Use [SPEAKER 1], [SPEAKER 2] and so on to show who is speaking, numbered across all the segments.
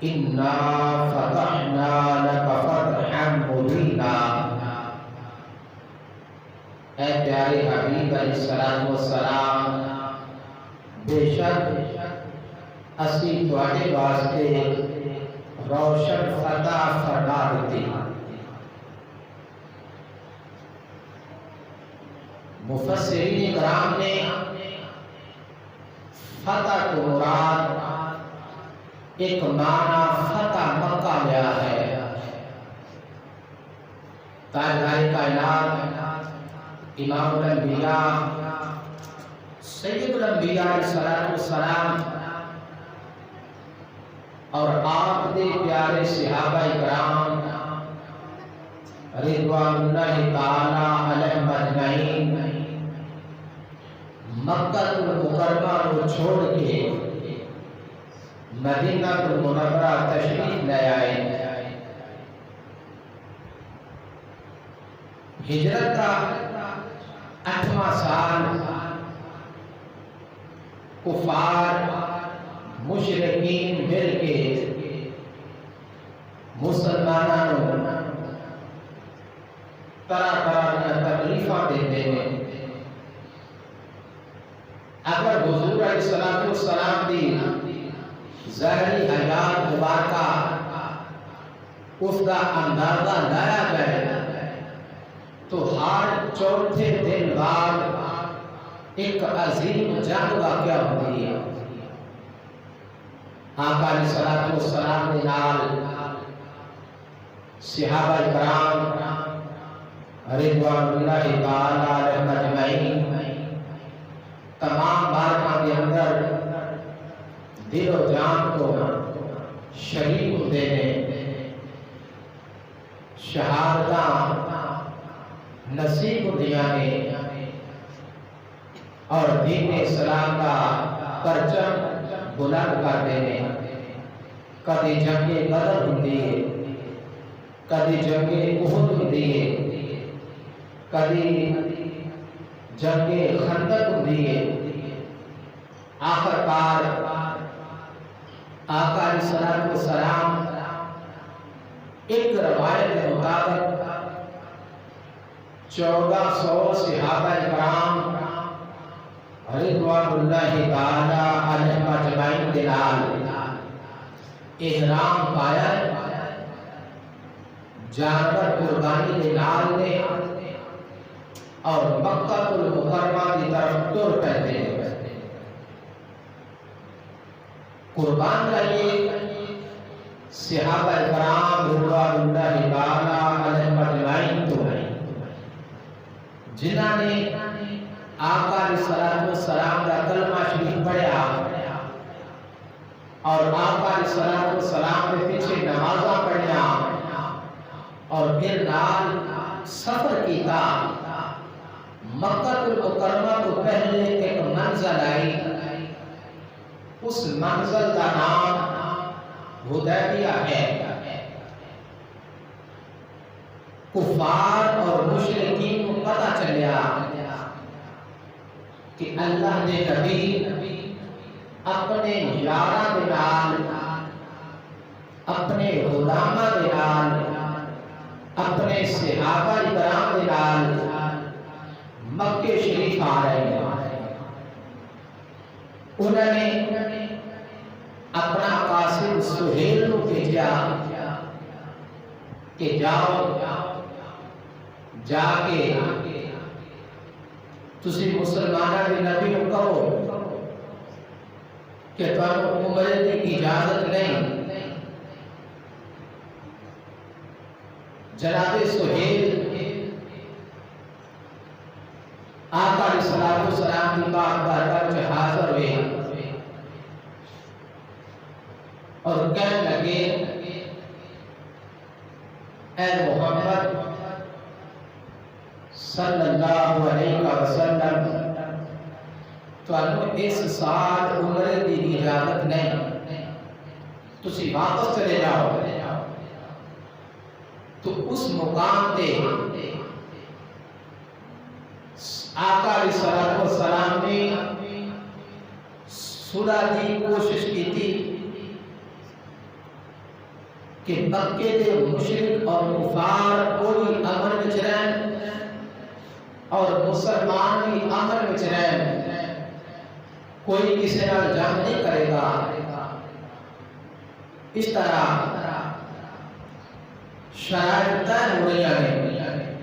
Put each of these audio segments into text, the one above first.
[SPEAKER 1] انا فتحنا لک فتحا مبینا۔ اے پیارے حبیب علیہ السلام والسلام، بے شک اسی تواڈے واسطے روشن فتح فرما دیتی۔ مفسرین کرام نے فتح کو مراد ایک معنی فتح مکہ لیا ہے۔ تاجدار کائنات امام الانبیاء سید الانبیاء علیہ السلام اور آپ دے پیارے صحابہ کرام رضوان اللہ تعالی علیہم اجمعین مکہ المکرمہ کو چھوڑ کے مدینہ المنورہ تشریف لے آئے۔ ہجرت کا 8واں سال کفار مشرکین مل کے مسلمانوں طرح طرح تکلیفاں دیتے ہیں۔ اگر حضور علیہ السلام دی ظاہری حیات مبارکہ اس کا اندازہ لایا جائے تو ہر چوتھے دن بعد ایک عظیم جنگ واقعہ ہوتی ہے۔ آقا علیہ السلام نے نال صحابہ کرام رضوان اللہ تعالی علیہم اجمعین تمام بارگاہ کے اندر دل و جان کو شریک ہوتے ہیں، شہادتاں نصیب دیا نے اور دین اسلام کا پرچم بلند کرتے ہیں۔ کدی جنگ بدر ہوتی ہے، کدی جنگ احد ہوتی ہے، کدی جنگ خندق ہوتی ہے۔ آخر کار آقا علیہ السلام ایک روایت کے مطابق 1400 صحابہ کرام رضوان اللہ تعالی علیہم اجمعین کے نال احرام پایا، جانور قربانی کے نال نے اور مکہ المکرمہ کی طرف تر پہتے ہیں۔ قربان جائیے صحابہ کرام رضوان اللہ تعالی علیہم اجمعین تو ہیں جنہاں نے آقا علیہ السلام کا کلمہ شریف پڑھا اور آقا علیہ السلام کے پیچھے نمازاں پڑھیا اور پھر نال سفر کیتا۔ مکہ المکرمہ تو پہلے ایک منزل آئی، اس منزل کا نام حدیبیہ ہے۔ کفار اور مشرکین کو پتہ چلیا کہ اللہ نے نبی اپنے یاراں دے نال، اپنے غلاماں دے نال، اپنے صحابہ کرام دے نال مکہ شریف آ رہے ہیں۔ انہوں نے اپنا قاسم سہیل کو بھیجا کہ جاؤ جا کے تسی مسلمانہ کے نبی کو کہو کہ تمہیں عمرے کی اجازت نہیں۔ جناب سہیل آقا علیہ السلام کی پاک بارگاہ میں حاضر ہوئے اور کہنے لگے، اے محمد صلی اللہ علیہ وسلم، تو اس سال عمرے کی اجازت نہیں، تسی واپس چلے جاؤ۔ تو اس مقام تے آقا علیہ السلام نے صلح کی کوشش کی تھی کہ مکے دے مشرک اور کفار کوئی امن وچ رہن اور مسلمان بھی امن وچ رہن، کوئی کسی نال جنگ نہیں کرے گا۔ اس طرح شرائط طے ہو رہی ہیں۔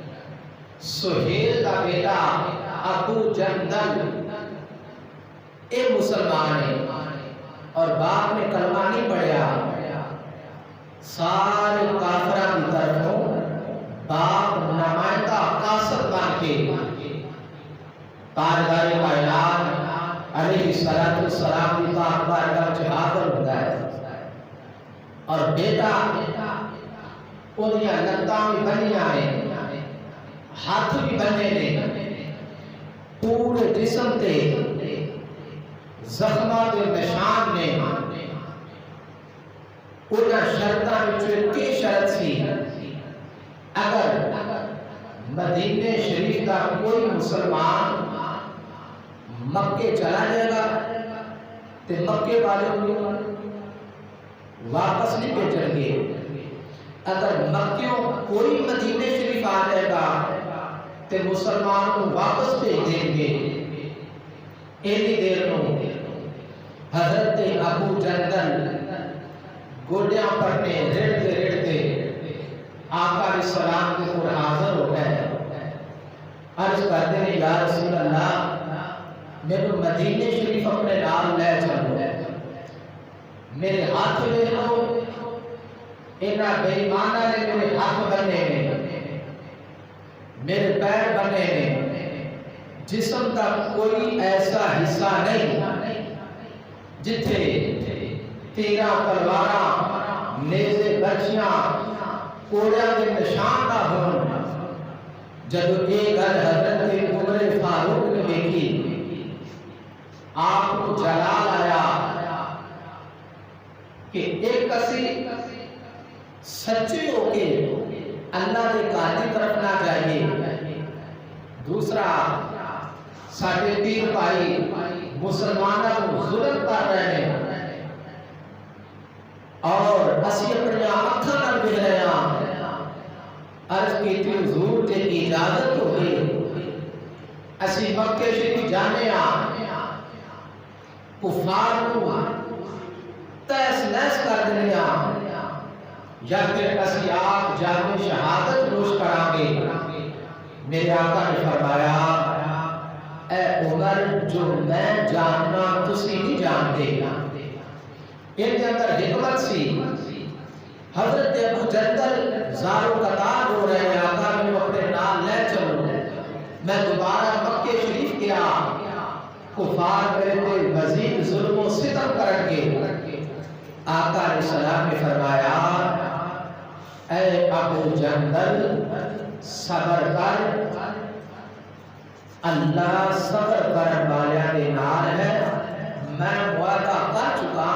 [SPEAKER 1] سہیل کا بیٹا ابو جندل اے مسلمان ہے اور باپ نے کلمہ نہیں پڑھیا، سارے کافروں کی طرفوں باپ نمائندہ قاصد بن کے تاجداری کا اعلان علیہ السلام کی پاک بارگاہ میں حاضر ہوتا ہے، اور بیٹا انہیاں لتاں بھی بنیاں نے، ہاتھ بھی بنے نے، پورے جسم تے زخماں دے نشان نے۔ انہاں شرطاں وچوں کی شرط سی، اگر مدینے شریف کا کوئی مسلمان مکے چلا جائے گا تو مکے والوں کو واپس نہیں بھیجیں گے، اگر مکیوں کوئی مدینے شریف آ جائے گا تو مسلمانوں کو واپس بھیج دیں گے۔ اینی دیر نو حضرت ابو جندل گوڈیاں پڑھنے رڑتے آقا علیہ السلام کے پر حاضر ہو گئے، عرض کرتے ہیں یا رسول اللہ میرے مدینے شریف اپنے نام لے چلو، میرے ہاتھ لے لو، انہاں بے ایمانہ نے میرے ہاتھ بنے ہیں، میرے پیر بنے ہیں، جسم کا کوئی ایسا حصہ نہیں جتھے تیرہ تلواراں نیزے برچیاں کوڑیاں کے نشان نہ ہون۔ جب یہ گل حضرت عمر فاروق نے دیکھی، آپ کو جلال آیا کہ ایک کسی سچے ہو کے اللہ کے کار کی طرف نہ جائیے، دوسرا ساڑھے پیر بھائی مسلمانوں کو ظلم کر رہے ہیں اور اسی اپنی آنکھاں نال ویکھ رہے ہیں۔ عرض کی تھی حضور تے اجازت ہوئی اسی مکے شریف جانے کفار کو تیس نیس کر دینے یا پھر اسی آپ جان شہادت نوش کران گے۔ میرے آقا نے فرمایا اے عمر جو میں جاننا تسی نہیں جانتے۔ ان کے اندر حکمت سی، حضرت ابو جندل زارو قطار ہو رہے ہیں، آقا میں اپنے نام لے چلو، میں دوبارہ مکہ شریف کیا، کفار میرے پہ مزید ظلم و ستم کرن کے۔ آقا علیہ السلام نے فرمایا اے ابو جندل صبر کر، اللہ صبر کرن والیاں دے نال ہے، میں وعدہ کر چکا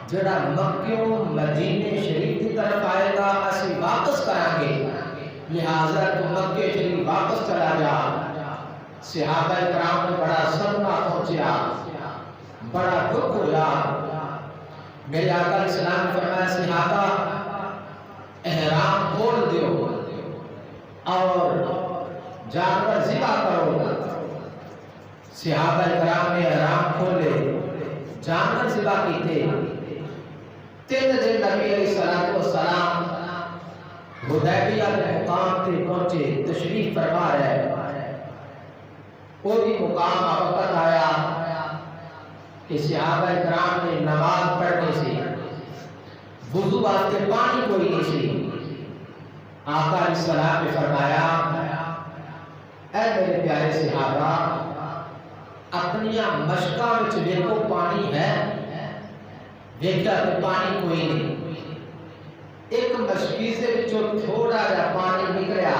[SPEAKER 1] جڑا مکیوں مدینے شریف کی طرف آئے گا اسی واپس کریں گے، لہذا تو مکہ شریف واپس چلا جا۔ صحابہ کرام کو بڑا صدمہ پہنچیا، بڑا دکھ ہوا۔ میرے آقا علیہ السلام نے فرمایا صحابہ احرام کھول دیو اور جانور ذبح کرو۔ صحابہ کرام نے احرام کھولے، جانور ذبح کیتے۔ 3 دن نبی علیہ السلام حدیبیہ کے مقام تے پہنچے، تشریف فرما رہے، وہ بھی مقام وقت آیا کہ صحابہ کرام نے نماز پڑھنے سے وضو واسطے پانی کوئی نہیں سی۔ آقا علیہ السلام نے فرمایا اے میرے پیارے صحابہ اپنی مشکاں وچ دیکھو پانی ہے، دیکھا تو پانی کوئی نہیں، ایک مشکی سے وچوں تھوڑا جا پانی نکلیا۔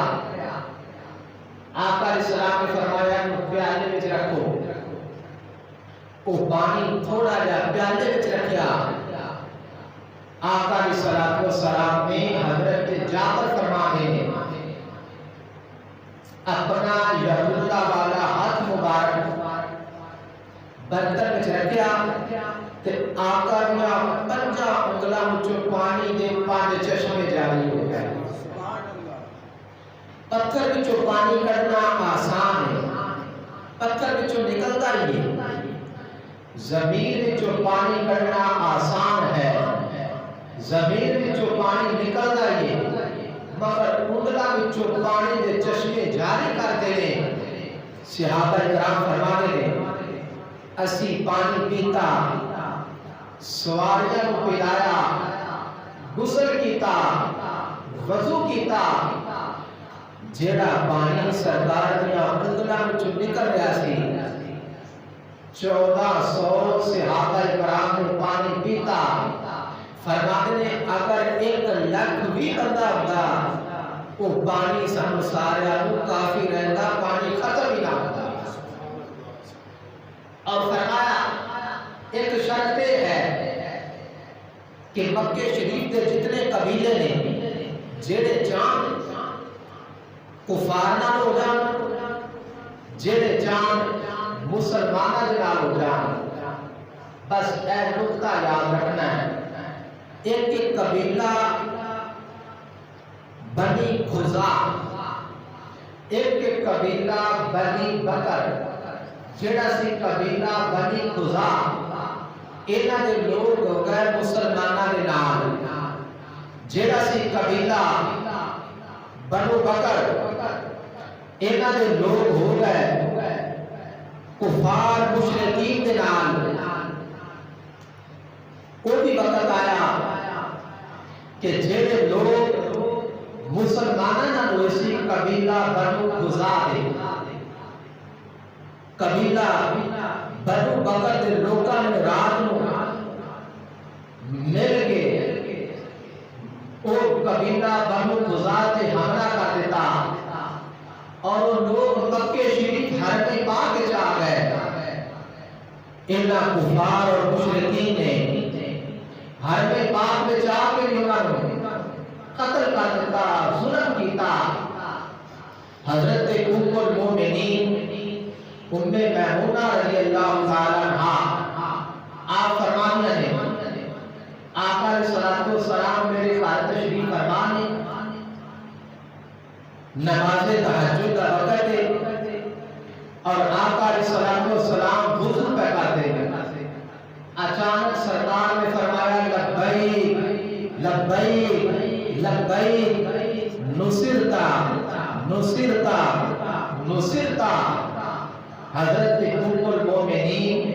[SPEAKER 1] آقا علیہ السلام نے فرمایا پیالے وچ رکھو، وہ پانی تھوڑا جا پیالے وچ رکھیا۔ آقا علیہ السلام نے حضرت جابر فرماتے ہیں اپنا یداللہ والا ہاتھ مبارک برتن وچ رکھیا تے آقا دیا 5 انگلاں کنگلا مچو پانی دے پانچ چشمے جاری ہو گئے. پتھر بچو پانی کڑنا آسان ہے، پتھر بچو نکلتا ہی ہے. زمین بچو پانی کڑنا آسان ہے، زمین بچو پانی نکلتا ہی ہے. مگر کنگلا بچو پانی دے چشمے جاری کرتے ہیں. صحابہ کرام فرماتے ہیں اسی پانی پیتا، سواریاں کو پلایا، غسل کیتا، وضو کیتا. جیڑا پانی سرکار دیا کنگلا وچوں نکل رہا سی 1400 صحابہ کرام نے پانی پیتا. فرماتے ہیں اگر 1 لاکھ بھی بندہ ہوتا وہ پانی سانو سارے کو کافی رہتا، پانی ختم ہی نہ ہوتا. اور فرمایا ایک شرط ہے کہ مکہ شریف کے جتنے قبیلے نے جیڑے جان کفار نال ہو جان، جیڑے جان مسلمانہ نال ہو جان، بس اے نقطہ یاد رکھنا ہے. ایک قبیلہ بنی خزاع، ایک قبیلہ بنی بکر. جیڑا سی قبیلہ بنی خزاع انہاں دے لوگ ہو گئے مسلماناں دے نال. جیڑا سی قبیلہ بنو بکر انہاں دے لوگ ہو گئے کفار مشرکین دے نال. وہ بھی وقت آیا کہ جیڑے لوگ مسلماناں نال ہوئے سی قبیلہ بنو خزاع دے، قبیلہ بنو بکر دے لوکاں نے رات نو مل کے وہ قبیلہ بنو خزاع تے حملہ کر دیتا اور وہ لوگ مکہ شریف حرم پاک وچ آ گئے. انہاں کفار اور مشرکین نے حرم پاک وچ آ کے انہاں نوں قتل کر دیتا، ظلم کیتا. حضرت ام المومنین ام میمونہ رضی اللہ تعالی عنہا آپ فرمانے ہیں آقا علیہ الصلوۃ والسلام میرے گھر تشریف فرما نے، نماز تہجد کا وقت ہے اور آقا علیہ الصلوۃ والسلام وضو پہ کرتے ہیں. اچانک سرکار نے فرمایا لبیک لبیک لبیک نصرتا نصرتا نصرتا. حضرت ام المومنین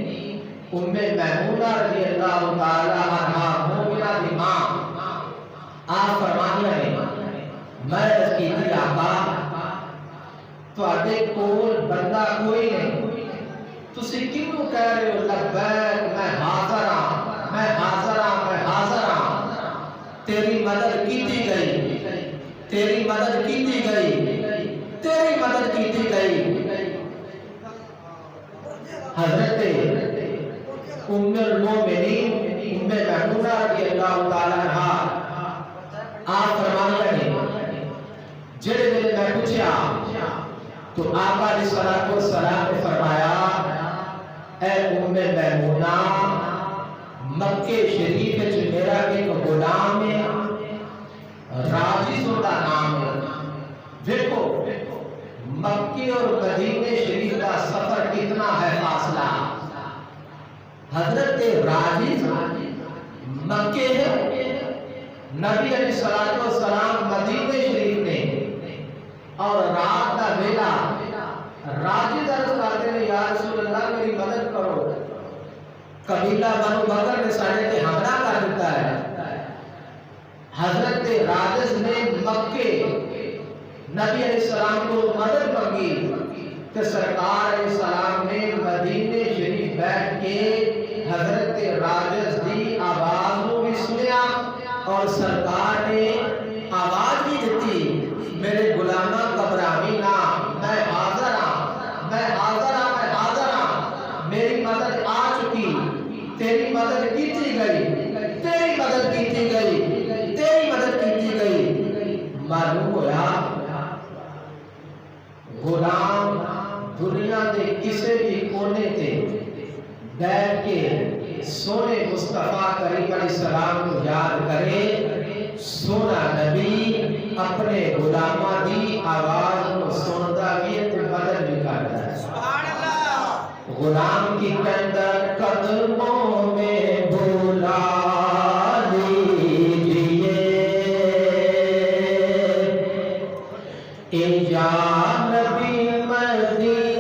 [SPEAKER 1] ام میمونہ رضی اللہ تعالی عنہا مومنہ دی ماں آپ فرمایا ہے میں عرض کی تھی آقا تواڈے کول بندہ کوئی نہیں، تسی کیوں کہہ رہے ہو لبیک میں حاضر ہاں میں حاضر ہاں میں حاضر ہاں. تیری مدد کیتی گئی، تیری مدد کیتی گئی، تیری مدد کیتی گئی. حضرت ام المومنین ام میمونہ رضی اللہ تعالی عنہا آپ فرمانے لگے جڑے ویلے میں پوچھا تو آقا علیہ الصلوۃ والسلام نے فرمایا اے ام میمونہ مکہ شریف وچ میرا ایک غلام ہے راجی کا نام ہے. دیکھو مکہ اور مدینے شریف کا سفر کتنا ہے فاصلہ. حضرت راجی مکہ ہے، نبی علیہ الصلوۃ والسلام مدینے شریف میں اور رات کا ویلا راجی درد کرتے ہیں یا رسول اللہ میری مدد کرو، قبیلہ بنو بکر نے ساڑھے تے حملہ کر دیتا ہے. حضرت راجز نے مکہ نبی علیہ السلام کو مدد مانگی کہ سرکار علیہ السلام نے مدینے شریف بیٹھ کے حضرت راجز دی آواز کو بھی سنیا اور سرکار نے آواز بھی دیتی میرے غلامہ گھبراوی نہ میں حاضر ہاں میں حاضر ہاں میں حاضر ہاں. میری مدد آ چکی، تیری مدد کیتی گئی، تیری مدد کیتی گئی، تیری مدد کیتی گئی. معلوم ہوا غلام دنیا دے کسے بھی کونے تے بیٹھ کے سونے مصطفیٰ کریم علیہ السلام کو یاد کرے سونا نبی اپنے غلامہ دی آواز کو سنتا بھی تے بدل بھی کرتا ہے سبحان اللہ غلام کی کندر قدموں میں بھولا لیجئے اے یا نبی مدینے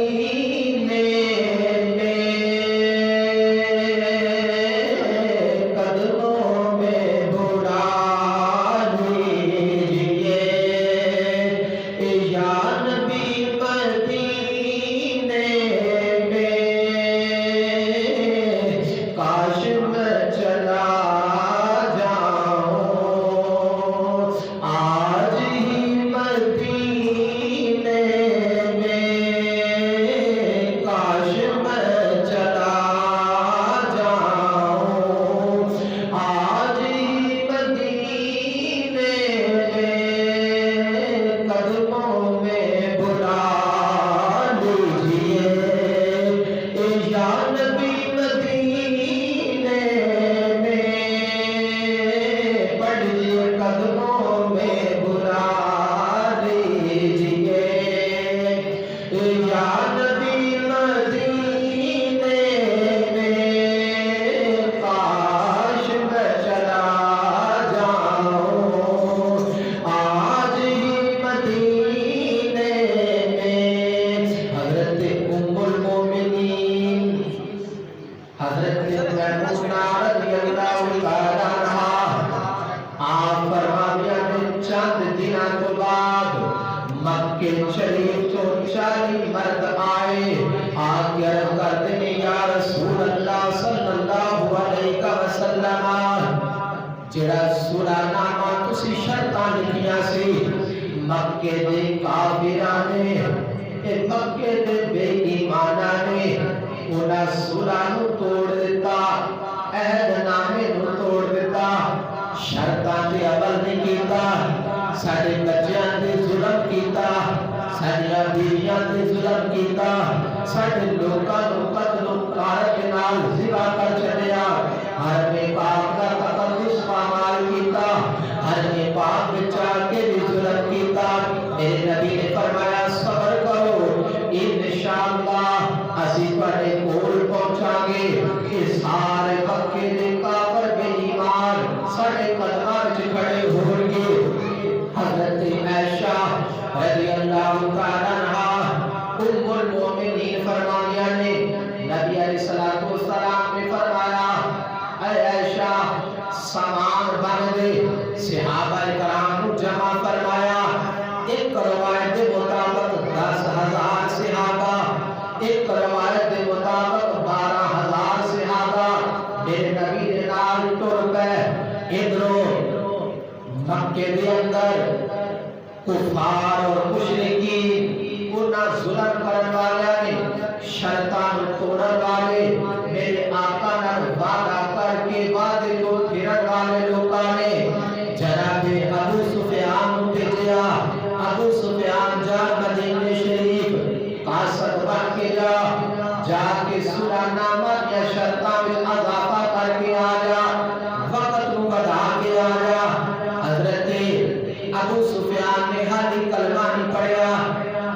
[SPEAKER 1] مکے شریف تو 40 مرد آئے آگے عرض کرتے ہیں یا رسول اللہ صلی اللہ علیہ وسلم جڑا سورہ نامہ تسی شرطاں لکھیاں سی مکے دے کافراں نے مکے دے بے ایماناں نے انہاں سورہ نو توڑ دیتا عہد نامے نو توڑ دیتا شرطاں تے عمل نہیں کیتا ساڈے بچیاں تے ظلم کیتا ساڈیاں بیویاں تے ظلم کیتا ساڈے لوکاں نو قتل و غارت نال ذبح کر چھڈیا حرم پاک دا تقدس پامال کیتا حرم پاک وچ آ کے بھی ظلم کیتا میرے نبی نے فرمایا صبر کرو انشاءاللہ اسی تواڈے کول پہنچاں گے کہ سارے مکے دے کافر بے ایمان ساڈے قدماں وچ کھڑے ہون گے حضرت عائشہ رضی اللہ تعالی عنہا ام المومنین فرمایا نے نبی علیہ الصلوۃ والسلام نے فرمایا اے عائشہ سامان بن دے صحابہ کرام کو جمع فرمایا ایک روایت کے مطابق 10,000 صحابہ ایک روایت کے مطابق 12,000 صحابہ میرے نبی نے نال ٹر پے ادھروں مکے دے اندر کفار اور مشرکین انہاں ظلم کرن والے نے شرطاں توڑن والے میرے آقا نال وعدہ کر کے وعدے کو پھرن والے لوکاں نے جناب ابو سفیان بھیجیا ابو سفیان جا مدینے شریف قاصد بن کے جا کے سورہ نامہ یا شرطاں وچ اضافہ کر کے آ جا وقت کو بڑھا کے آ جا حضرت ابو سفیان نے ہر کلمہ نہیں پڑھیا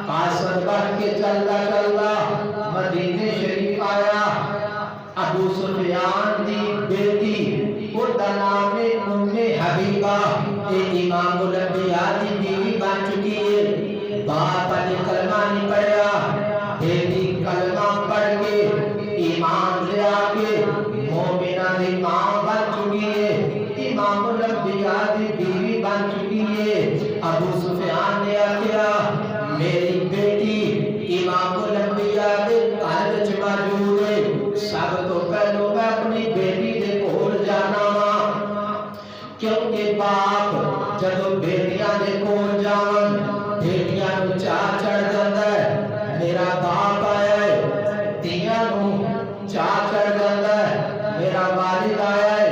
[SPEAKER 1] قاصد بن کے چلتا چلتا مدینے شریف آیا ابو سفیان دی بیٹی ان کا نام ہے ام حبیبہ یہ امام الانبیاء دی بیوی بن چکی ہے باپ نے کلمہ نہیں پڑھیا بیٹی کلمہ پڑھ کے ایمان لے آ کے مومنہ دی ماں بن چکی ہے امام الانبیاء دی بیوی بن چکی ہے ابو سفیان نے آخیا میری بیٹی امام الانبیاء دے گھر وچ موجود ہے سب تو پہلو میں اپنی بیٹی دے کول جانا وا کیونکہ باپ جدوں بیٹیاں دے کول جاون بیٹیاں نوں چاہ چڑھ جاندا ہے میرا باپ آیا ہے تیاں نوں چاہ چڑھ جاندا ہے میرا والد آیا ہے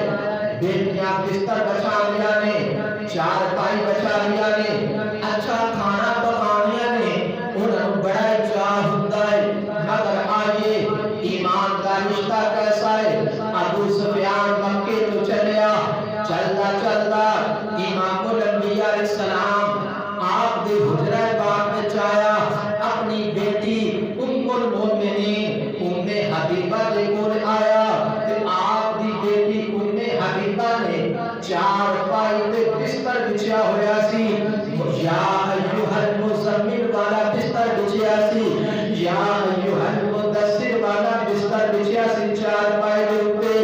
[SPEAKER 1] بیٹیاں بستر بچھا لیا نے چار پائی بچا لیا نے اچھا کھانا پکایا نے انہاں بڑا چاہ ہوندا ہے مگر آئیے ایمان کا رشتہ کیسا ہے ابو سفیان السلام آپ دے حجرہ پاک میں چایا اپنی بیٹی ام المومنین ام حبیبہ دے کول آیا تے آپ دی بیٹی ام حبیبہ نے چار پائی تے بستر بچھیا ہویا سی یا ایھا المزمل والا بستر بچھیا سی یا ایھا المدثر والا بستر بچھیا سی چار پائی دے اوپر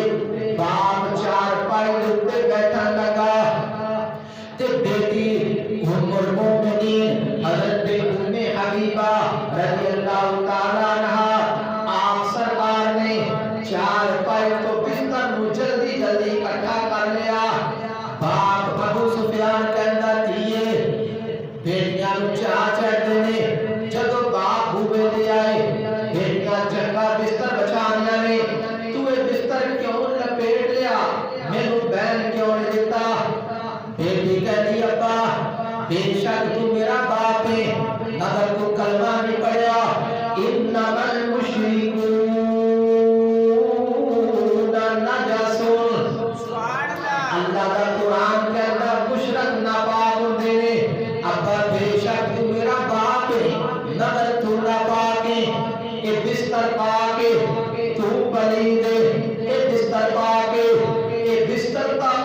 [SPEAKER 1] باپ چار پائی دے اوپر بیٹھن لگا تے بیٹی ام المومنین حضرت ام حبیبہ رضی اللہ تعالی عنہا آپ سرکار نے چار پائی تو بستر نو جلدی جلدی اکٹھا کر لیا باپ ابو سفیان کہندا تھیے بیٹیاں نو چاہ چڑھدے نے جدوں باپ ہوئے دے آئے بیٹیاں چنگا بستر بچھانیاں نے تو اے بستر کیوں لپیٹ لیا مینوں بہن کیوں نہیں دیتا بیٹی کہتی ابا بے شک تو میرا باپ ہے اگر تو کلمہ نہیں پڑھیا انما المشرکون نجس اللہ کا قرآن کہتا مشرک ناپاک ہوندے نے ابا بے شک تو میرا باپ ہے نظر تو ناپاک ہے اے بستر پاک ہے تو پلید ہے اے بستر پاک ہے اے بستر پاک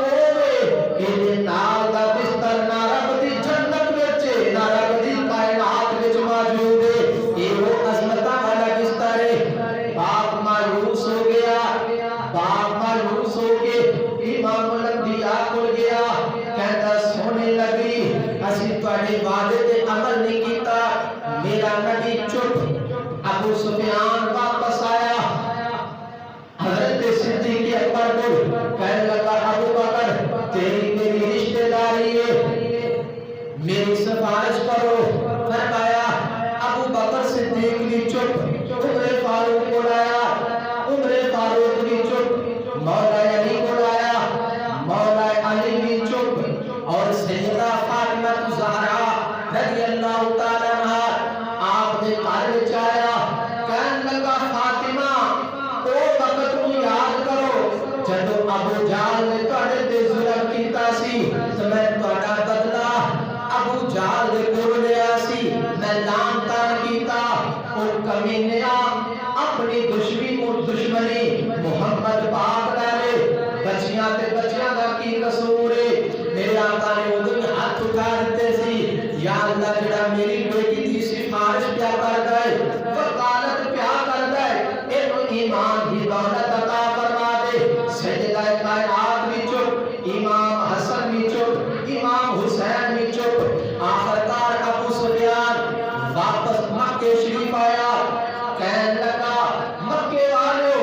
[SPEAKER 1] اے نال دا بستر نہ رب دی جنت وچ نہ رب دی کائنات وچ موجود ہے اے وہ عظمتاں والا بستر ہے باپ مایوس ہو گیا باپ مایوس ہو کے امام الانبیاء کو گیا کہتا سونے لگی اسی تواڈے وعدے تے عمل نہیں کیتا میرا نبی چپ ابو سفیان واپس آیا حضرت صدیق اکبر کو کہنے لگا ابو بکر تیری میری رشتہ داری ہے میری سفارش کرو فرمایا ابو بکر صدیق بھی چپ عمر فاروق کو لایا عمر فاروق بھی چپ مولا علی کو لایا مولا علی بھی چپ اور سیدہ فاطمہ زہرا رضی اللہ تعالی عنہا آپ نے گھر وچ آیا کہنے لگا فاطمہ او وقت کو یاد کرو جدو ابو جہل نے تواڈے تے ظلم کیتا سی تے میں تواڈا بدلہ ابو جہل دے کول لیا سی میں لعن تان کیتا او کمینیا اپنی دشمنی محمد پاک نالے بچیاں تے بچیاں دا کی قصور ہے میرے آقا نے اودوں ہاتھ اٹھا دیتے سی یا اللہ جڑا میری بیٹی دی سفارش پیا کردا ہے وکالت پیا کردا ہے اینو ایمان دی دولت عطا فرما دے سیدہ کائنات بھی چپ امام حسن بھی چپ امام حسین بھی چپ آخرکار ابو سفیان واپس مکے شریف آیا کہنے لگا مکے والو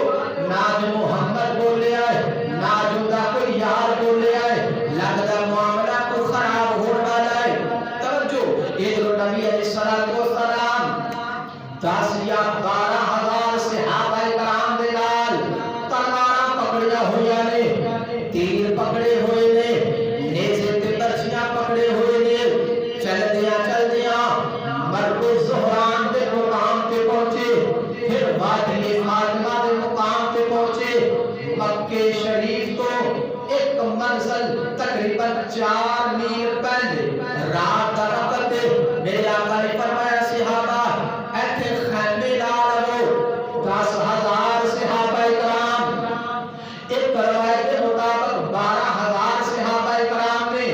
[SPEAKER 1] ناج محمد بولے آئے ناج دا کوئی یار بولے آئے لگتا معاملہ کو خراب ہونے والا ہے توجہ ادھر نبی علیہ السلام 10 یا 12,000 صحابہ کرام دے نال تلواراں پکڑیاں ہوئیاں نے تیر پکڑے ہوئے نے نیزے تے برچیاں پکڑے ہوئے نے چلدیاں مرد زہران دے مقام تے پہنچے پھر وادی فاطمہ دے مقام تے پہنچے مکے شریف تو ایک منزل تقریباً 4 میل پہلے رات کا وقت میرے آقا نے فرمایا صحابہ ایتھے خیمے لا لو 10,000 صحابہ کرام ایک روایت کے مطابق 12,000 صحابہ کرام نے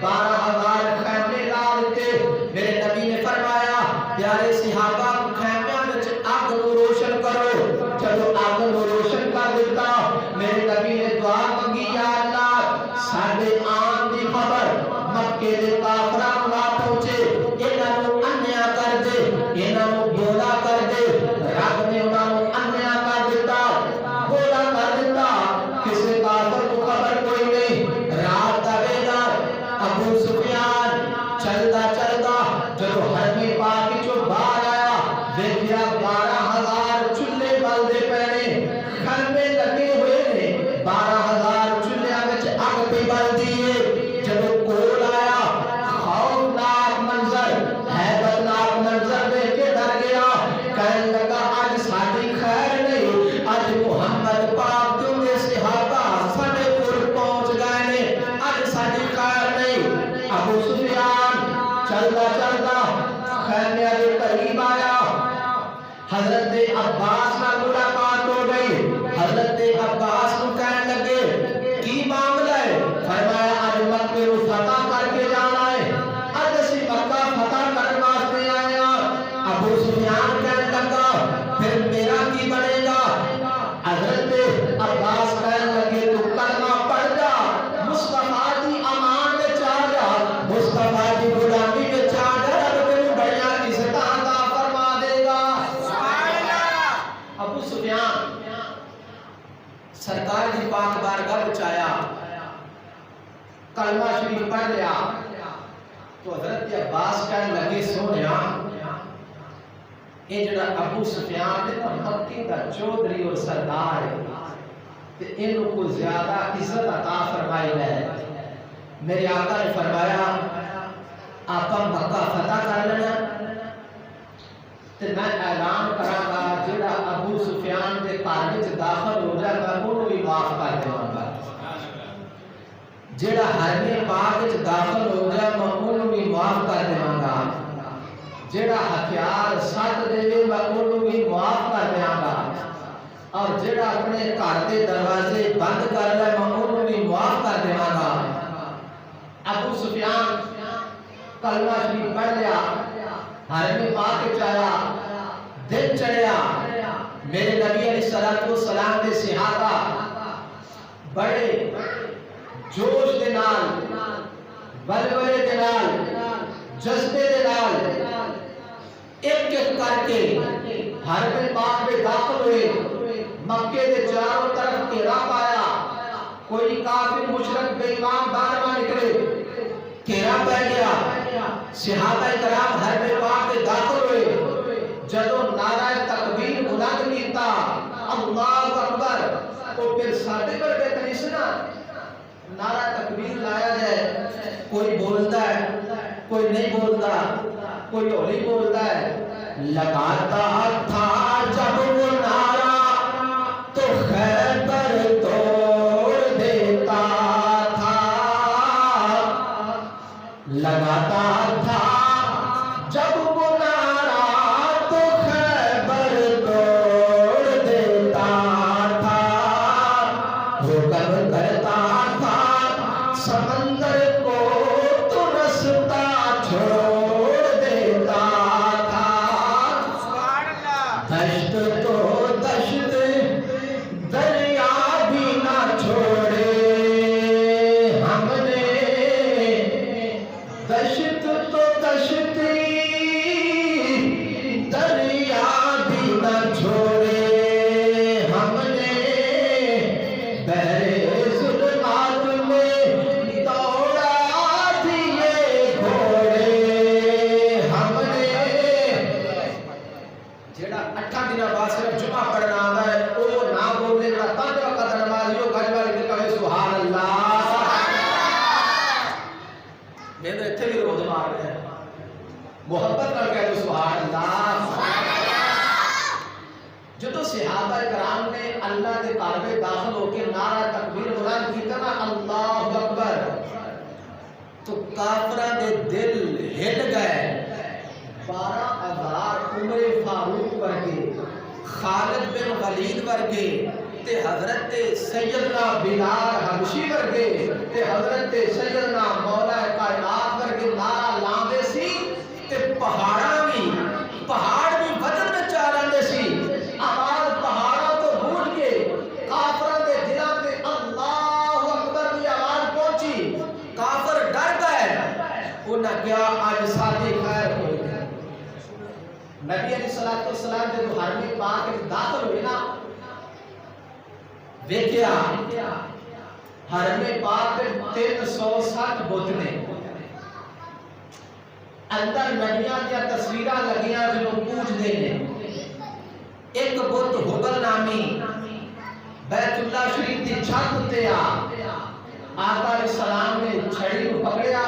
[SPEAKER 1] 12,000 خیمے لا دیتے میرے نبی نے فرمایا پیارے صحابہ خیمیاں وچ آگ نو روشن کرو چلو آگ نو روشن کر دیتا میرے نبی نے دعا منگی یا اللہ ساڈے آن دی خبر مکے دے کافراں نوں نہ پہنچے انہاں نوں انیا کر دے انہاں نوں بولا کر دے رب نے انہاں نوں انیا کر دیتا بولا کر دیتا کسے کافر کو خبر کوئی نہیں رات دا ویلا ابو سفیان چلدا چلدا جدو حرم پاک چوں باہر آیا دیکھیا 12,000 چولہے بلدے پے خیمے لگے ہوئے نے 12,000 چولہیاں وچ اگ پہ بلدی ہے جدو کول آیا ابو سفیان چلتا چلتا خیمے کے قریب آیا، حضرت عباس نال ملاقات ہو گئی۔ حضرت عباس کو کہنے لگے کی معاملہ ہے؟ فرمایا آج مکے کو فتح کر کے جانا ہے، آج اسی مکہ فتح کرنے واسطے آئے ہیں۔ ابو سفیان کہنے لگا پھر میرا کی بنے گا؟ حضرت عباس کہنے لگے تو کلمہ پڑھ جا، مصطفیٰ دی امان میں چاہ جا، مصطفیٰ دی غلامی میں چاہ جا، رب تینوں بڑیاں عزت عطا فرما دے گا۔ ابو سفیان سرکار دی پاک بارگاہ وچ آیا، کلمہ شریف پڑھ لیا تو حضرت عباس کہنے لگے سونیا یہ جڑا ابو سفیان ہے نا مکی دا چودھری اور سردار ہے تے اینوں کو زیادہ عزت عطا فرمائی ہے۔ میرے آقا نے فرمایا آقا مکہ فتح کر لینا تے میں اعلان کراں گا جڑا ابو سفیان دے گھر وچ داخل ہو جائے گا اونوں بھی معاف کر دیواں گا، جڑا حرم پاک وچ داخل ہو جائے میں اونوں بھی معاف کر دیواں گا، جڑا ہتھیار سٹ دے میں اونوں بھی معاف کر دیاں گا، اور جڑا اپنے گھر دے دروازے بند کر لے میں اونوں بھی معاف کر دیواں گا۔ ابو سفیان کلمہ شریف پڑھ لیا، حرم پاک وچ آیا، دن چڑھیا، میرے نبی علیہ الصلوۃ والسلام دے صحابہ بڑے جوش دے نال، ولولے دے نال، جذبے دے نال ایک ایک کر کے حرم پاک میں داخل ہوئے، مکے دے چاروں طرف گھیرا پایا، کوئی کافر مشرک بے ایمان باہر نہ نکلے، گھیرا پہ گیا، صحابہ کرام حرم پاک میں داخل ہوئے، جدوں نعرہ تکبیر بلند کیتا اللہ اکبر، تو پھر ساڈے ورگے تے نہیں سنا نعرہ تکبیر لایا جائے، کوئی بولتا ہے کوئی نہیں بولتا، کوئی ہولی بولتا ہے، لگاتا تھا جب وہ نعرہ تو خیبر توڑ دیتا تھا، لگاتا تھا جب وہ نعرہ تو خیبر توڑ دیتا تھا، حکم کرتا تھا سمندر کو تو رستا چھوڑ دیتا تھا، دشت تو دشت دریا بھی نہ چھوڑے ہم نے، دشت تو دشت دریا بھی نہ چھوڑے ہم نے، بحر ظلمات میں دوڑا دیے گھوڑے ہم نے۔ جیڑا 8 دن بعد صرف جمعہ پڑھنا آتا ہے وہ نہ بولے، جڑا 5 وقت نمازیوں گھر والے نے کہے سبحان اللہ، میں تو اتنے بھی روز مار رہے ہیں، محبت کر کے تو سبحان اللہ۔ جدو صحابہ کرام نے اللہ کے گھر میں داخل ہو کے نعرہ تکبیر بلند کیتا نا اللہ اکبر، تو کافراں دے دل ہل گئے۔ 12,000 عمر فاروق ورگے، خالد بن ولید ورگے تے حضرت سیدنا بلال حبشی ورگے تے حضرت سیدنا مولا کائنات ورگے نعرہ لاندے سی تے پہاڑ بھی وطن میں چا رہندے سی، آواز پہاڑوں تو بھول کے کافراں دے دلاں تے اللہ اکبر دی آواز پہنچی، کافر ڈر گئے، انہاں کیا آج ساتھی خیر ہوئی۔ نبی علیہ الصلوۃ والسلام جب حرم پاک میں داخل ہوئے نا، دیکھیا حرم پاک میں 360 بت نے، اندر نبیاں دیا تصویراں لگیاں جنہوں پوچھتے ہیں۔ ایک بت حبل نامی بیت اللہ شریف کی چھت تے آقا علیہ السلام نے چھڑی کو پکڑیا،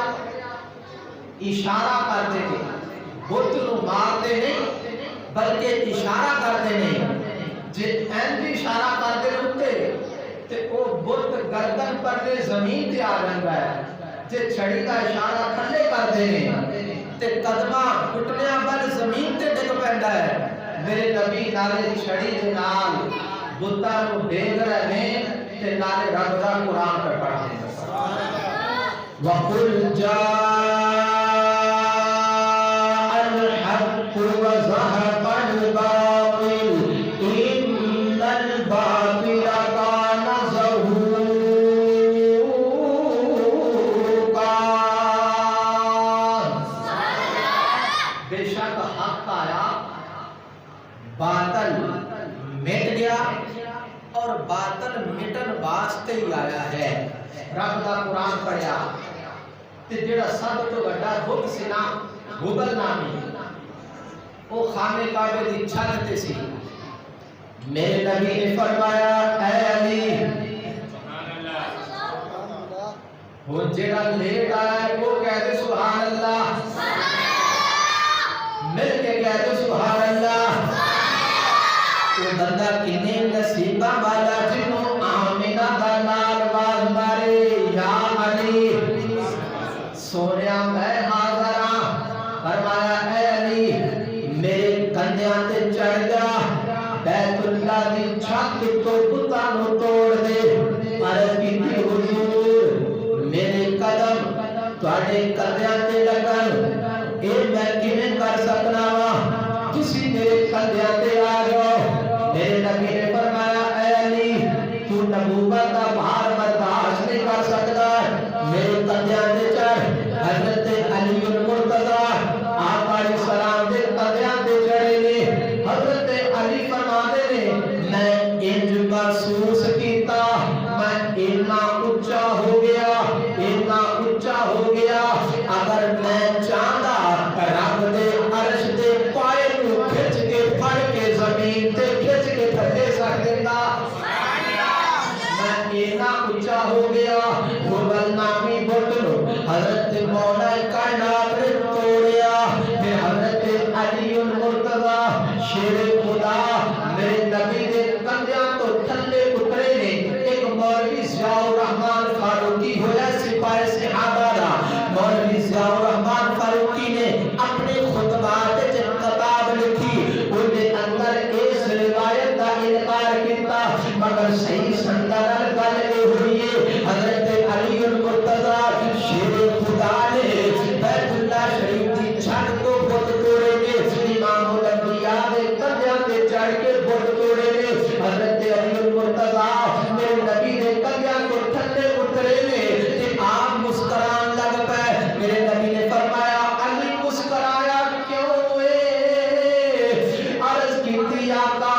[SPEAKER 1] اشارہ کرتے ہیں، بت نو مارتے نہیں بلکہ اشارہ کرتے نہیں، جے این اشارہ کرتے رہتے تے او بت گردن پر دے زمین تے آ جاندا ہے، جے چھڑی کا اشارہ تھلے کر دینے تے قدمہ گھٹنیاں بل زمین تے ڈگ پیندا ہے میرے نبی نالے چھڑی دے نال بتاں نوں ڈیگ رہے تے نالے رب دا قرآن پہ پڑھتے ہیں وَقُلْ جَاءَ الْحَقُّ وَزَهَقَ الْبَاطِلُ إِنَّ الْبَاطِلَ كَانَ زَهُوقًا بے شک حق آیا باطل مٹ گیا اور باطل مٹن واسطے ہی آیا ہے رب دا قرآن پڑھیا تے جڑا سب تو بڑا بت سی نا ہبل نامی وہ خانے کعبے دی چھت تے سی میرے نبی نے فرمایا اے علی سبحان اللہ وہ جڑا لیٹ آیا ہے وہ کہہ دے سبحان اللہ مل کے کہہ دے سبحان اللہ وہ بندہ کنے نصیبہ والا جنوں آمینہ دا نال باز مارے یا علی سونیا میں حاضر ہاں فرمایا اے علی میرے کندھیاں تے چڑھ جا بیت اللہ دی چھت تو بتاں نوں توڑ دے عرض کیتی حضور میرے قدم تواڈے کندھیاں تے لگن اے میں کیویں کر سکنا وا کسی میرے کندھیاں تے آ جاؤ میرے نبی نے فرمایا اے علی تو نبوت کا بھار برداشت نہیں کر سکتا میرے کندھیاں تے چڑھ حضرت علی المرتضی آپ علیہ السلام دے کندھیاں تے چڑھے نے حضرت علی فرماتے نے میں انج محسوس کیتا میں اتنا اونچا ہو گیا اگر میں چاہتا رب دے عرش دے پائے نو کھچ کے پھڑ کے زمین تے کھچ کے تھلے سٹ دیندا میں اتنا اونچا ہو گیا ہبل نامی بت نو حضرت مولا کائنات نے توڑیا پھر حضرت علی المرتضی شیر خدا میرے نبی دے کندھیاں تو تھلے اترے نے ایک مولوی ضیاء الرحمن فاروقی ہویا سپاہی صحابہ دا مولوی ضیاء الرحمن فاروقی نے اپنے خطبات وچ کتاب لکھی ان دے اندر اس روایت دا انکار کیتا مگر صحیح سند نال گل اے ہوئی ہے حضرت علی المرتضی شیر خدا نے بیت اللہ شریف دی چھت کو بت توڑے نے امام الانبیاء دے کندھیاں تے چڑھ کے بت توڑے نے حضرت علی المرتضی میرے نبی دے کندھیاں کو تھلے اترے نے تے آپ مسکران لگ پے میرے نبی نے فرمایا علی مسکرایا کیوں اے عرض کیتی آقا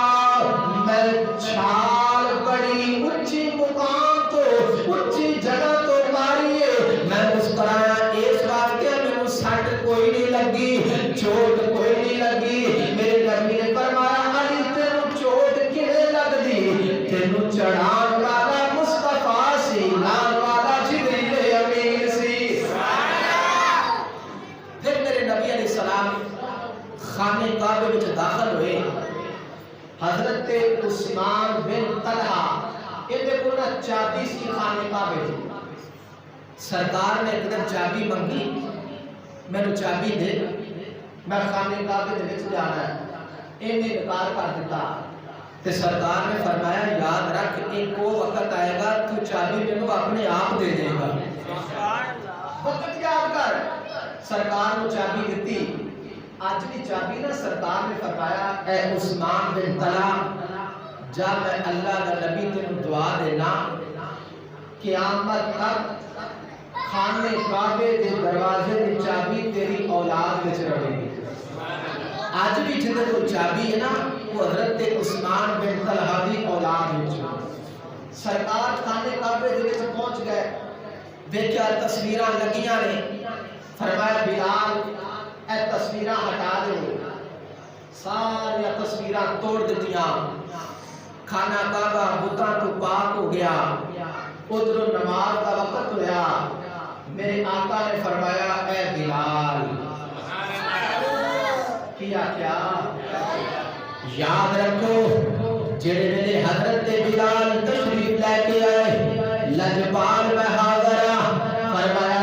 [SPEAKER 1] میں چھال بڑی اونچی مقام تو اونچی جگہ تو ماری ہے میں مسکرایا اس واسطے میں سٹ کوئی نہیں لگی چوٹ کوئی نہیں لگی میرے نبی نے فرمایا علی تینوں چوٹ کیویں لگدی تینوں چڑھان والا مصطفیٰ سی لان والا جبریل امین سی پھر میرے نبی علیہ السلام خانے کعبے وچ داخل ہوئے حضرت عثمان بن طلحہ اندے کول چابی سی خانے کعبے دی سرکار نے ایک دن چابی منگی مینوں چابی دے میں خانے کعبے دے وچ جانا ہے انہیں انکار کر دیتا تے سرکار نے فرمایا یاد رکھ ایک وہ وقت آئے گا تو چابی مینوں اپنے آپ دے دے گا وقت یاد کر سرکار نے چابی دیتی آج بھی چابی نہ سرکار نے فرمایا اے عثمان بن طلحہ جا میں اللہ کا نبی تینوں دعا دینا قیامت تک خانے کعبے دے دروازے دی چابی تیری اولاد وچ رہے گی آج بھی جدے تو چابی ہے نا وہ حضرت عثمان بن طلحہ دی اولاد وچ سرکار خانے کعبے دے وچ پہنچ گئے دیکھا تصویراں لگیاں نے فرمایا بلال اے تصویراں ہٹا دے ساری تصویراں توڑ دتیاں کھانا کعبہ بتاں تو پاک ہو گیا ادھر نماز کا وقت ہوا میرے آقا نے فرمایا اے بلال کیا یاد رکھو جڑے میرے حضرت بلال تشریف لے کے آئے لجپال میں حاضر فرمایا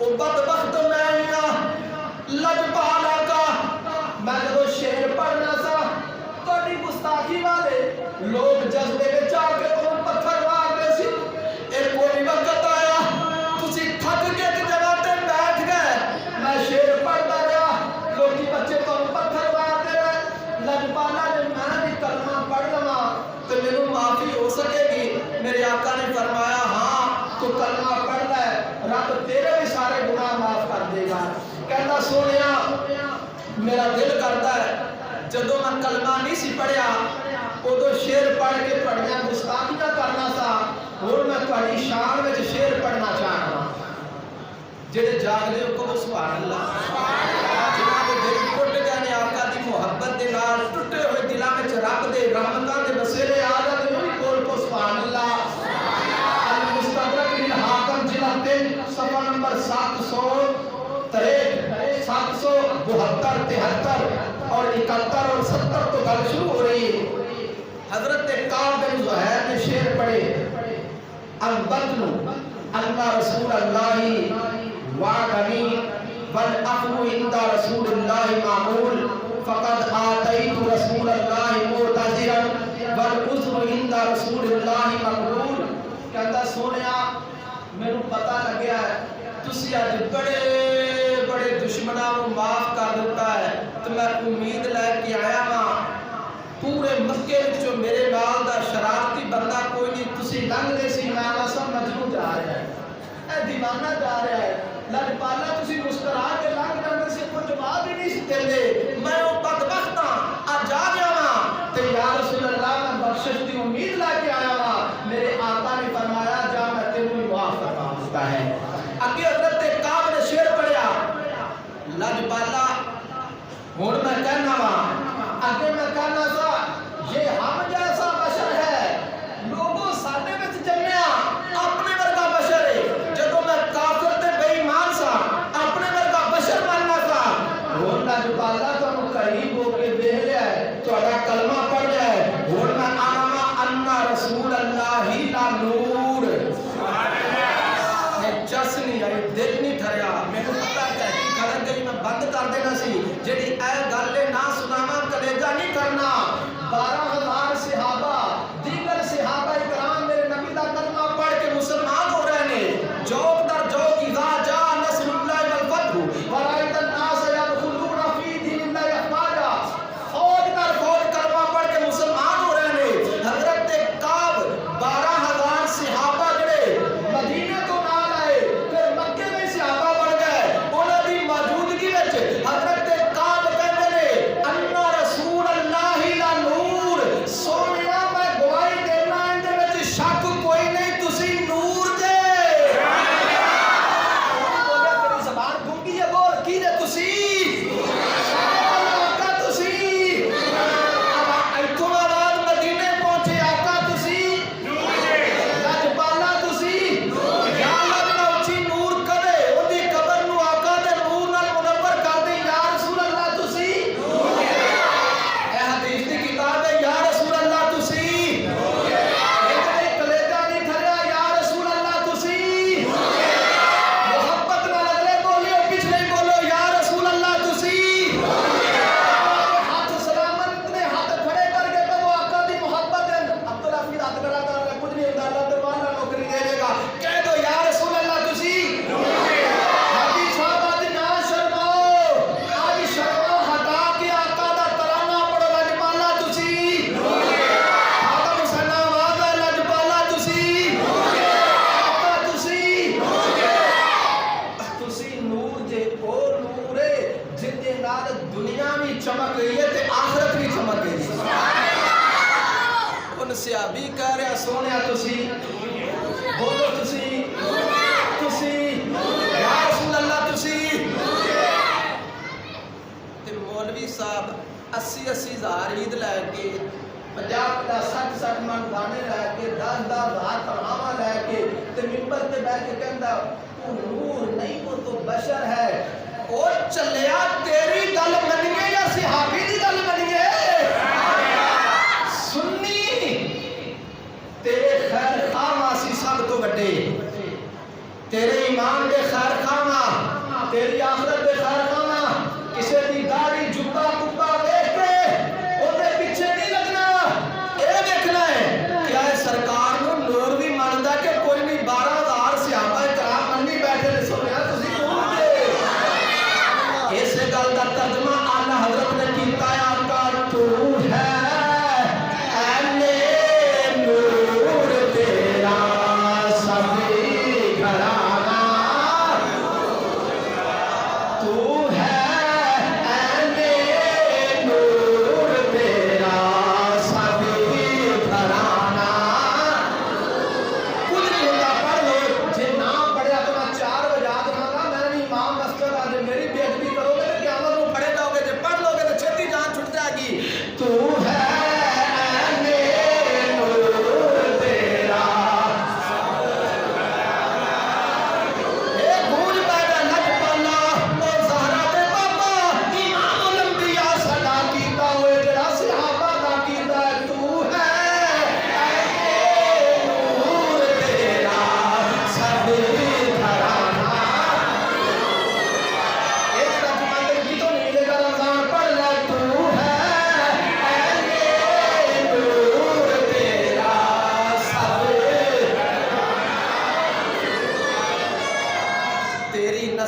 [SPEAKER 1] او بدبخت میں لجپالا کا میں جو شیر پڑھنا سا تھوڑی گستاخی والے لوگ جذبے میں جا کے تم پتھر مارتے سی ایک کوئی وقت آیا تسی تھک کے جگہ تے بیٹھ گئے میں شیر پڑھتا رہا لوگی بچے تم پتھر مارتے رہے لجپالا نے میں بھی کلمہ پڑھ لما تو میرے معافی ہو سکے گی میرے آقا نے فرمایا ہاں تو کلمہ پڑھ لے رب تیرے بھی سارے گناہ معاف کر دے گا کہتا سونیا میرا دل کرتا ہے جدو میں کلمہ نہیں سی پڑھیا وہ تو شیر پڑھ کے پڑھیا گستاخیاں کرنا سا اور میں تھوڑی شان میں شیر پڑھنا چاہنا جڑے جاگ دے کو سبحان اللہ جنہاں دے دل ٹوٹ گئے نے آقا دی محبت دے نال ٹوٹے ہوئے دلاں وچ رب دے رحمتاں دے بسیرے آ جاندے نے کول کو سبحان اللہ المستدرک للحاکم جلد 3 صفحہ نمبر 763 772 73 اور 71 اور 70 تو گل شروع ہو رہی ہے حضرت کعب بن زہیر نے شعر پڑھے البطن ان رسول اللہ وعدنی والعفو عند رسول اللہ معمول فقد آتیت رسول اللہ معتذرا والعذر عند رسول اللہ مقبول کہتا سونیا میرے پتہ لگیا ہے تسی اج بڑے بڑے دشمناں کو معاف کر دیتا ہے تو میں امید لے کے آیا ہاں پورے مکے وچوں میرے نال دا شرارتی بندہ کوئی نہیں تسی لنگ دے سی میں سب مجنوں جا رہا ہے اے دیوانہ جا رہا ہے لجپالا تسی مسکرا کے لنگ جاندے سی کوئی جواب ہی نہیں دیندے میں او بدبخت ہاں اج آ گیا ہاں تے یا رسول اللہ میں بخشش دی امید لے کے آیا ہاں میرے آقا نے فرمایا جا میں تینوں معاف کرتا ہوں ہے اگے حضرت کعب نے شعر پڑھیا لجپالا ہن میں کہنا وا اگے میں کہنا سا یہ ہم جیسا بشر ہے لوگوں ساڈے وچ جمیا اپنے ورگا بشر ہے جدوں میں کافر تے بے ایمان سا اپنے ورگا بشر بننا سا ہن لجپالا تانوں قریب ہو کے دیکھ لیا ہے تہاڈا کلمہ پڑھ لیا ہے ہن میں آنا ان رسول اللہ لا نور جس نہیں آئی دل نہیں ٹھریا میں کو پتا ہے کہ کھڑک گئی میں بند کر دینا سی جیڑی اے گلے نہ سناواں کلیجہ نہیں کرنا 12,000 صحابہ دیگر صحابہ اکرام میرے نبی دا کلمہ پڑھ کے مسلمان ہو رہے ہیں جوک در جوک اذا جاء نصر اللہ والفتح ورأیت الناس يدخلون فی دین اللہ افواجا فوج در فوج کلمہ پڑھ کے مسلمان ہو رہے ہیں حضرت کعب 12,000 صحابہ جڑے مدینے تو حضرت کعب کہتے ہیں ان رسول اللہ لا نور سونیا میں گواہی دینا اندے وچ شک کوئی نہیں تسی نور جے بولے تیری زبان گونگی ہے بول کی دے تسی آقا تسی اب ایتھوں بعد مدینے پہنچے آقا تسی لجپالا تسی یا اللہ جڑا اچھی نور کرے اودی قبر نو آقا دے نور نال منور کر دے یا رسول اللہ تسی اے حدیث دی کتاب ہے یا رسول اللہ تسی اے کلیجہ نہیں ٹھریا یا رسول اللہ تسی محبت نال اگلے بولیو پچھلے بولو یا رسول اللہ تسی ہاتھ سلامت اتنے ہاتھ کھڑے کر کے تو آقا دی محبت ہے عبدالحفیظ ہاتھ کھڑا کر کے کچھ نہیں ہوتا اللہ دربار میں نوکری دے دے گا کہہ دو یا رسول اللہ تسی حاجی صاحب آج نہ شرماؤ آج شرما ہٹا کے آقا دا ترانہ پڑھو لجپالا تسی آقا حسین آواز ہے لجپالا تسی آقا تسی تسی نور جے او نور ہے جن دے نال دنیا بھی چمک گئی ہے تے آخرت بھی چمک گئی ہے ان صحابی کہہ رہے سونیا تسی بولو تسی تسی یا رسول اللہ تسی تے مولوی صاحب 80 ہزار عید لے کے 50 من گانے لے کے 10 ہزار تمامہ لے کے تے منبر تے بیٹھ کے کہندا وہ نور نہیں وہ تو بشر ہے او چلیا تیری گل منیے یا صحابی دی گل منیے سنی تیرے خیر خواہ سی سب تو بڑے تیرے ایمان دے خیر خواہ